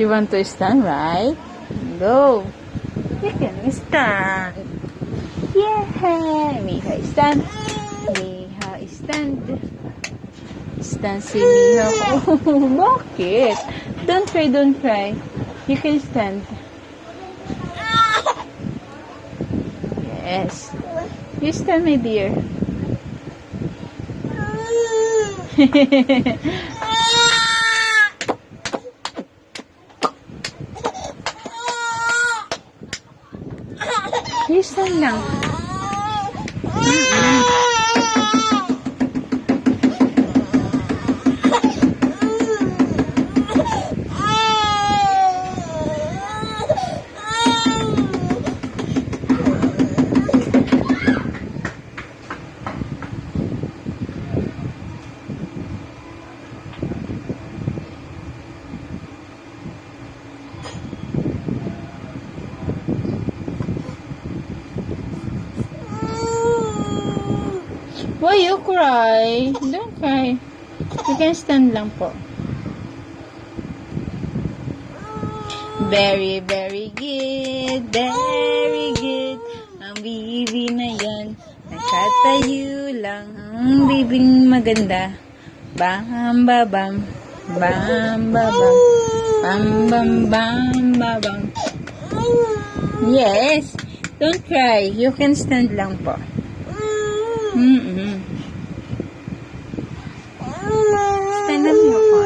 You want to stand, right? Go. You can stand. Yeah. Miha, stand. Miha, stand. Stand si Miha. Oh, bakit? Don't cry, don't cry. You can stand. Yes. You stand, my dear. You stand lang. Why you cry? Don't cry. You can stand lang po. Very, very good. Very good. Ang baby na yan. Nakatayo lang. Ang bibing maganda. Bam, babam. Bam, babam. Bam, bam, bam, babam. Yes. Don't cry. You can stand lang po. Stand up mo ko.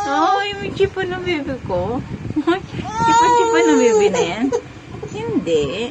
Ay, may chipa ng bebe ko. Chipa ng bebe na yan. Hindi.